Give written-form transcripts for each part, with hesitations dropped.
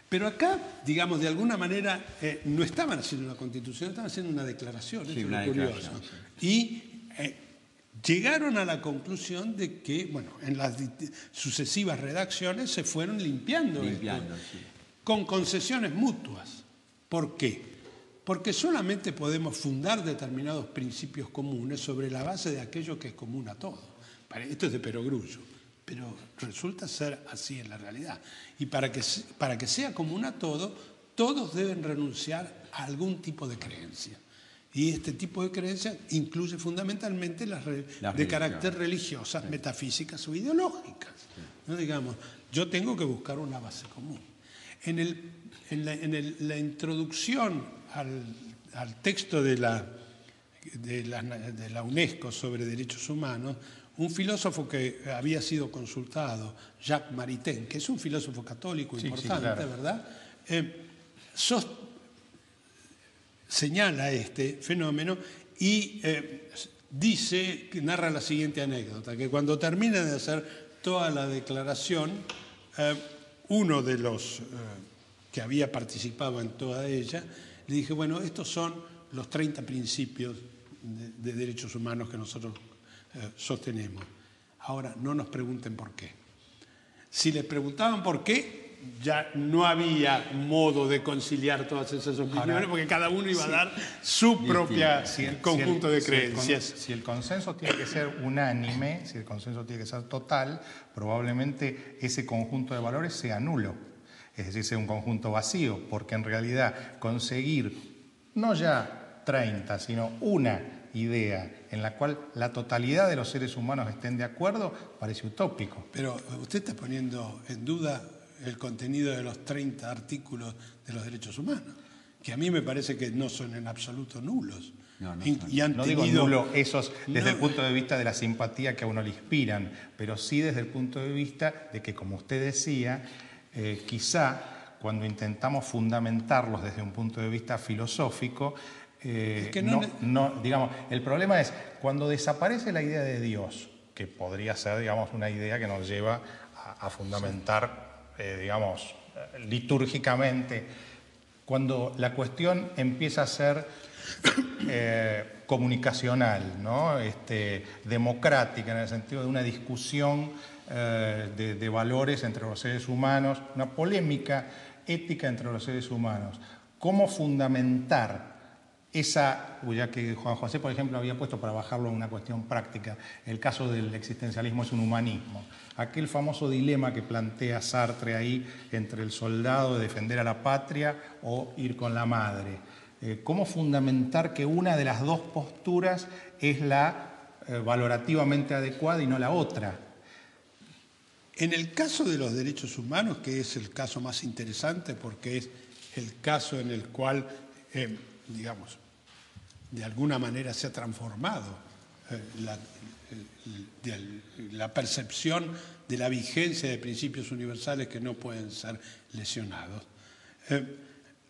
Pero acá, digamos, de alguna manera, no estaban haciendo una constitución, estaban haciendo una declaración, Sí, eso es una lo curioso. declaración, sí. Y llegaron a la conclusión de que, bueno, en las sucesivas redacciones se fueron limpiando esto, Sí. con concesiones mutuas. ¿Por qué? Porque solamente podemos fundar determinados principios comunes sobre la base de aquello que es común a todos. Esto es de perogrullo, pero resulta ser así en la realidad. Y para que sea común a todos, todos deben renunciar a algún tipo de creencia. Y este tipo de creencias incluye fundamentalmente las de carácter religiosas, sí, metafísicas o ideológicas. Sí. ¿No? Digamos, yo tengo que buscar una base común. En la introducción al texto de la UNESCO sobre derechos humanos, un filósofo que había sido consultado, Jacques Maritain, que es un filósofo católico importante, sí, claro, ¿verdad? Señala este fenómeno y dice, que narra la siguiente anécdota, que cuando termina de hacer toda la declaración, uno de los que había participado en toda ella, le dije, bueno, estos son los 30 principios de derechos humanos que nosotros sostenemos. Ahora, no nos pregunten por qué. Si les preguntaban por qué, ya no había modo de conciliar todas esas opiniones, porque cada uno iba a dar su propia conjunto de creencias. Si el consenso tiene que ser unánime, si el consenso tiene que ser total, probablemente ese conjunto de valores sea nulo, es decir, sea un conjunto vacío, porque en realidad conseguir no ya 30, sino una idea en la cual la totalidad de los seres humanos estén de acuerdo parece utópico. Pero usted está poniendo en duda el contenido de los 30 artículos de los derechos humanos, que a mí me parece que no son en absoluto nulos. No digo nulo esos desde el punto de vista de la simpatía que a uno le inspiran, pero sí desde el punto de vista de que, como usted decía, quizá cuando intentamos fundamentarlos desde un punto de vista filosófico, digamos, el problema es cuando desaparece la idea de Dios, que podría ser, digamos, una idea que nos lleva a fundamentar, digamos, litúrgicamente, cuando la cuestión empieza a ser comunicacional, ¿no? Democrática, en el sentido de una discusión de valores entre los seres humanos, una polémica ética entre los seres humanos. ¿Cómo fundamentar esa, ya que Juan José, por ejemplo, había puesto para bajarlo a una cuestión práctica, el caso del existencialismo es un humanismo? Aquel famoso dilema que plantea Sartre ahí entre el soldado de defender a la patria o ir con la madre. ¿Cómo fundamentar que una de las dos posturas es la valorativamente adecuada y no la otra? En el caso de los derechos humanos, que es el caso más interesante porque es el caso en el cual, digamos, de alguna manera se ha transformado la percepción de la vigencia de principios universales que no pueden ser lesionados.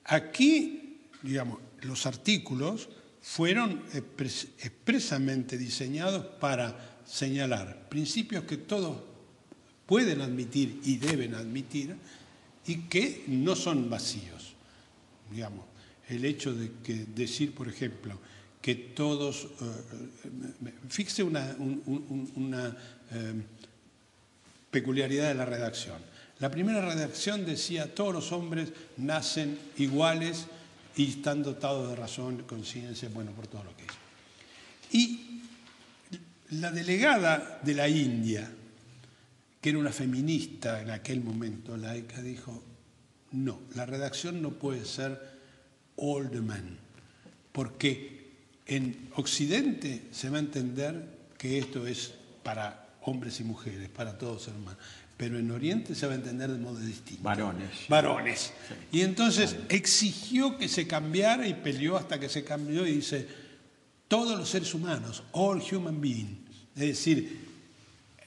Aquí, digamos, los artículos fueron expresamente diseñados para señalar principios que todos pueden admitir y deben admitir y que no son vacíos. Digamos, el hecho de decir, por ejemplo, que todos... fíjese una peculiaridad de la redacción. La primera redacción decía todos los hombres nacen iguales y están dotados de razón, conciencia, bueno, por todo lo que es. Y la delegada de la India, que era una feminista en aquel momento, laica, dijo, no, la redacción no puede ser all the men, porque en Occidente se va a entender que esto es para hombres y mujeres, para todos seres humanos, pero en Oriente se va a entender de modo distinto. Varones. Sí. Y entonces exigió que se cambiara y peleó hasta que se cambió y dice, todos los seres humanos, all human beings, es decir,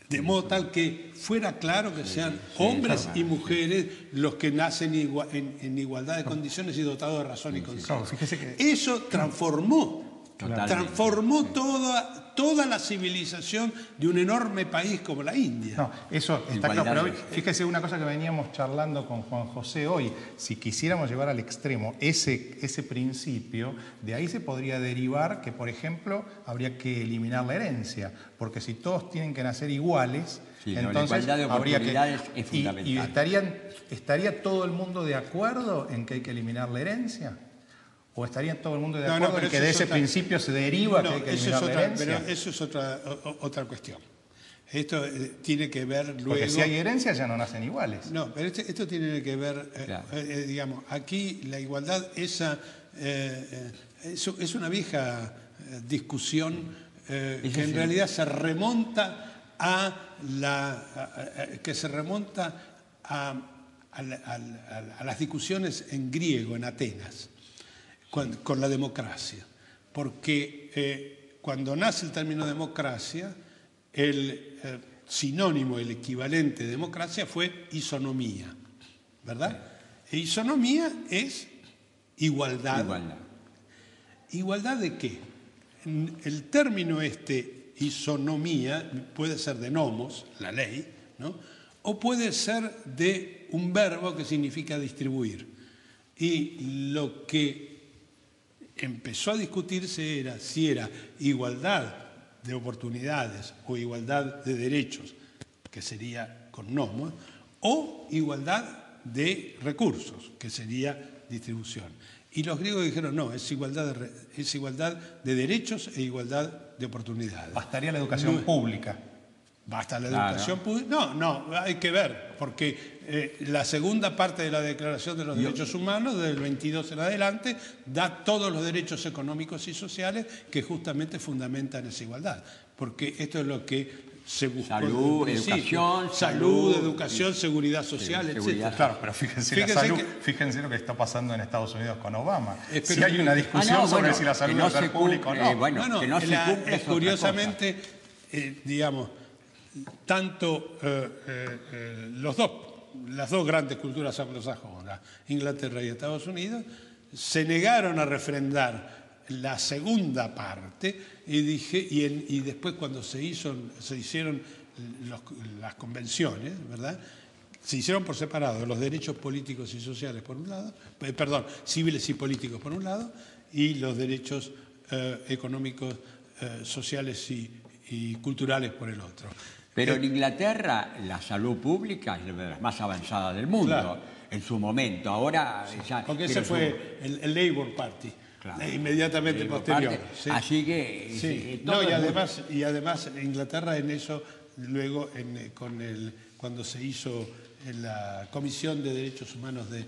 de modo tal que fuera claro que sean hombres y mujeres los que nacen en igualdad de condiciones y dotados de razón y conciencia. Eso transformó toda la civilización de un enorme país como la India. No, eso está claro, pero hoy, fíjese una cosa que veníamos charlando con Juan José hoy, si quisiéramos llevar al extremo ese principio, de ahí se podría derivar que, por ejemplo, habría que eliminar la herencia, porque si todos tienen que nacer iguales, sí, entonces la igualdad de oportunidades es fundamental. ¿Y estaría todo el mundo de acuerdo en que hay que eliminar la herencia? ¿O estaría todo el mundo de acuerdo en que de ese principio se deriva que hay que eliminar la herencia? Pero eso es otra cuestión. Esto tiene que ver luego... Porque si hay herencia ya no nacen iguales. No, pero esto tiene que ver, Claro. digamos, aquí la igualdad es una vieja discusión que en realidad se remonta a las discusiones en griego, en Atenas, con la democracia. Porque cuando nace el término democracia, el sinónimo, el equivalente de democracia fue isonomía, ¿verdad? E isonomía es igualdad. ¿Igualdad de qué? El término isonomía puede ser de nomos, la ley, ¿no? O puede ser de un verbo que significa distribuir. Y lo que empezó a discutirse era si era igualdad de oportunidades o igualdad de derechos, que sería con nomos, o igualdad de recursos, que sería distribución. Y los griegos dijeron, no, es igualdad de derechos e igualdad de oportunidades. Bastaría la educación pública. Basta la educación pública. No, hay que ver, porque la segunda parte de la Declaración de los Derechos Humanos, del 22 en adelante, da todos los derechos económicos y sociales que justamente fundamentan esa igualdad. Porque esto es lo que se buscó. Salud, educación, seguridad social, etc. Claro, pero fíjense lo que está pasando en Estados Unidos con Obama. Si hay una discusión si la salud debe ser pública o no. Que no se cumple es curiosamente, digamos, tanto las dos grandes culturas anglosajonas, Inglaterra y Estados Unidos, se negaron a refrendar la segunda parte y después cuando se hicieron las convenciones, ¿verdad? Se hicieron por separado los derechos políticos y sociales por un lado, civiles y políticos por un lado, y los derechos económicos, sociales y culturales por el otro. Pero en Inglaterra la salud pública es de las más avanzadas del mundo, claro, en su momento. Ahora ya, porque ese fue el Labour Party, claro, inmediatamente posterior. Sí. Así que... Sí. No, y además Inglaterra en eso, luego cuando se hizo en la Comisión de Derechos Humanos de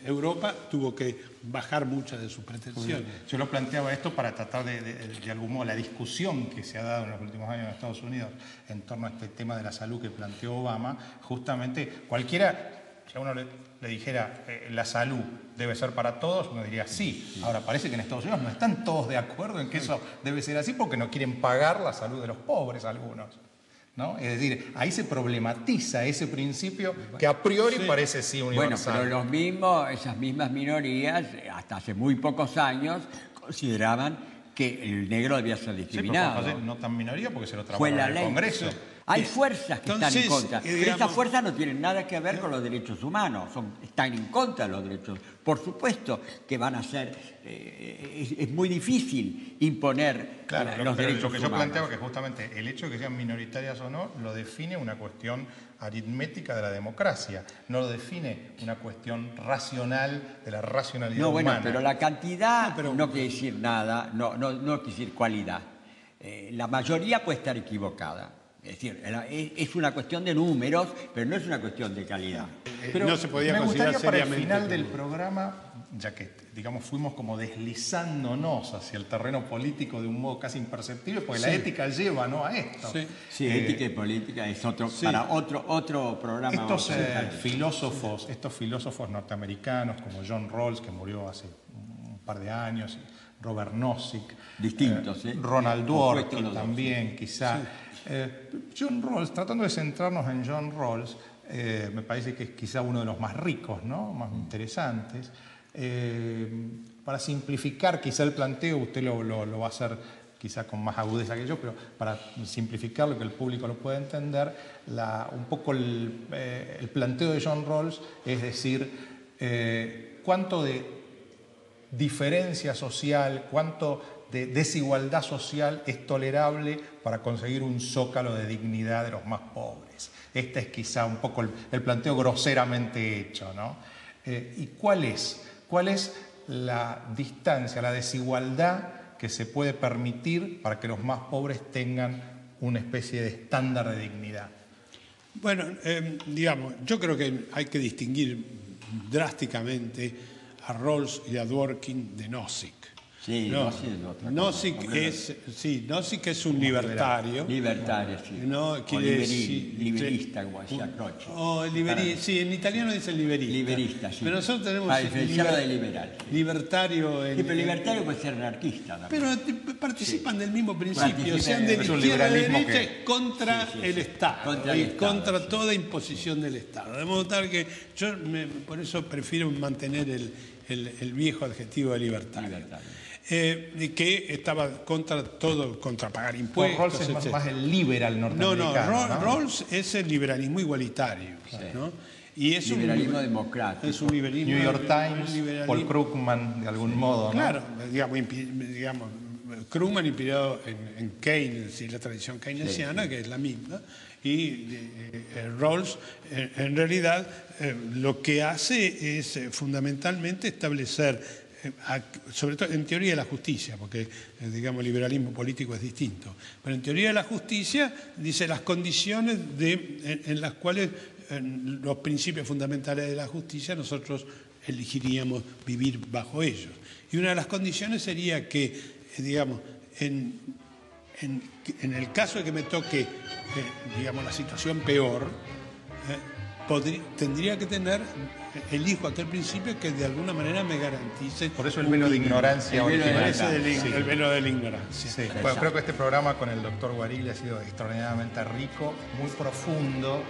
Europa, tuvo que bajar muchas de sus pretensiones. Yo lo planteaba esto para tratar de algún modo la discusión que se ha dado en los últimos años en Estados Unidos en torno a este tema de la salud que planteó Obama. Justamente cualquiera, si a uno le dijera la salud debe ser para todos, uno diría sí. Ahora parece que en Estados Unidos no están todos de acuerdo en que eso debe ser así porque no quieren pagar la salud de los pobres algunos, ¿no? Es decir, ahí se problematiza ese principio que a priori parece sí universal. Bueno, pero esas mismas minorías, hasta hace muy pocos años, consideraban que el negro debía ser discriminado. Sí, no tan minoría porque se lo trabaja en el Congreso. Sí. Hay fuerzas que están en contra, pero esas fuerzas no tienen nada que ver con los derechos humanos, están en contra de los derechos. Por supuesto que van a ser, es muy difícil imponer los derechos humanos. Lo que yo planteaba que justamente el hecho de que sean minoritarias o no, lo define una cuestión aritmética de la democracia, no lo define una cuestión racional de la racionalidad humana. Pero la cantidad no quiere decir nada, no quiere decir cualidad. La mayoría puede estar equivocada. Es decir, es una cuestión de números, pero no es una cuestión de calidad. Pero no se podía considerar seriamente. Para el final del programa, ya que digamos fuimos como deslizándonos hacia el terreno político de un modo casi imperceptible, porque la ética lleva a esto. Sí, ética y política es para otro programa. Estos filósofos norteamericanos como John Rawls, que murió hace un par de años, Robert Nozick, distintos, Ronald Dworkin también, quizá. John Rawls, tratando de centrarnos en John Rawls, me parece que es quizá uno de los más ricos, ¿no? Más interesantes. Para simplificar quizá el planteo, usted lo va a hacer quizá con más agudeza que yo, pero para simplificarlo, que el público lo pueda entender, un poco el planteo de John Rawls es decir, cuánto de diferencia social, cuánto de desigualdad social es tolerable para conseguir un zócalo de dignidad de los más pobres. Este es quizá un poco el planteo groseramente hecho, ¿no? ¿Y cuál es la distancia, la desigualdad que se puede permitir para que los más pobres tengan una especie de estándar de dignidad? Bueno, digamos, yo creo que hay que distinguir drásticamente a Rawls y a Dworkin de Nozick. Sí, Nozick es un libertario. Libertario, sí. ¿No? Liberista, sí, en italiano dice liberista. Liberista, sí. Pero nosotros tenemos diferenciarlo de liberal. Sí. Libertario. Sí, pero libertario puede ser anarquista también. Pero participan del mismo principio, sean de la izquierda o de derecha, contra el Estado, contra toda imposición del Estado. De modo tal que yo por eso prefiero mantener el viejo adjetivo de libertario. Que estaba contra todo, contra pagar impuestos. Rawls es más el liberal norteamericano. Rawls es el liberalismo igualitario, ¿no? Y es liberalismo democrático. Es un liberalismo. New York Times, Paul Krugman, de algún modo, ¿no? Claro, digamos Krugman inspirado en Keynes y la tradición keynesiana, que es la misma, y Rawls en realidad lo que hace es fundamentalmente establecer, sobre todo en teoría de la justicia, porque digamos el liberalismo político es distinto, pero en teoría de la justicia dice las condiciones en las cuales los principios fundamentales de la justicia nosotros elegiríamos vivir bajo ellos. Y una de las condiciones sería que, digamos, en el caso de que me toque, digamos, la situación peor, tendría que elijo aquel principio que de alguna manera me garantice. Por eso el velo de ignorancia. El velo de la ignorancia. Sí. Bueno, creo que este programa con el doctor Guariglia ha sido extraordinariamente rico, muy profundo,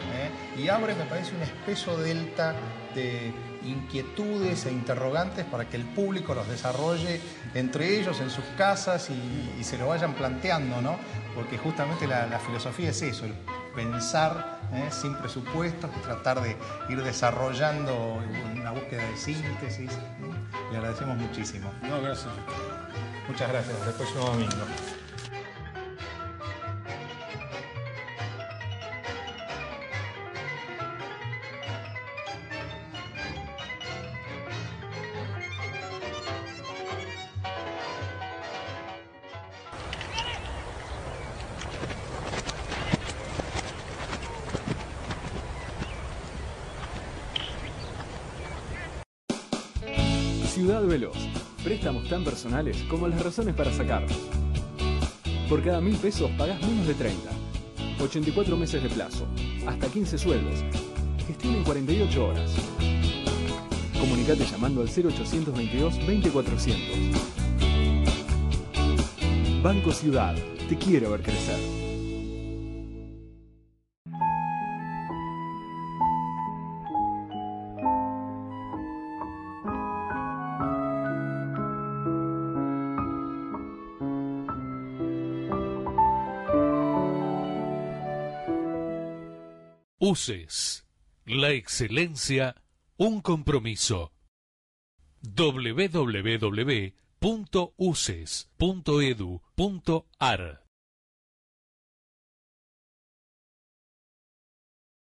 y abre, me parece, un espeso delta de inquietudes e interrogantes para que el público los desarrolle entre ellos en sus casas y se lo vayan planteando, ¿no? Porque justamente la filosofía es eso, el pensar sin presupuestos, tratar de ir desarrollando una búsqueda de síntesis. Le agradecemos muchísimo. No, gracias. Muchas gracias. Hasta el próximo domingo. Ciudad Veloz. Préstamos tan personales como las razones para sacarlos. Por cada 1.000 pesos pagás menos de 30. 84 meses de plazo. Hasta 15 sueldos. Gestión en 48 horas. Comunicate llamando al 0822 20400. Banco Ciudad. Te quiero ver crecer. UCES, la excelencia, un compromiso. www.uces.edu.ar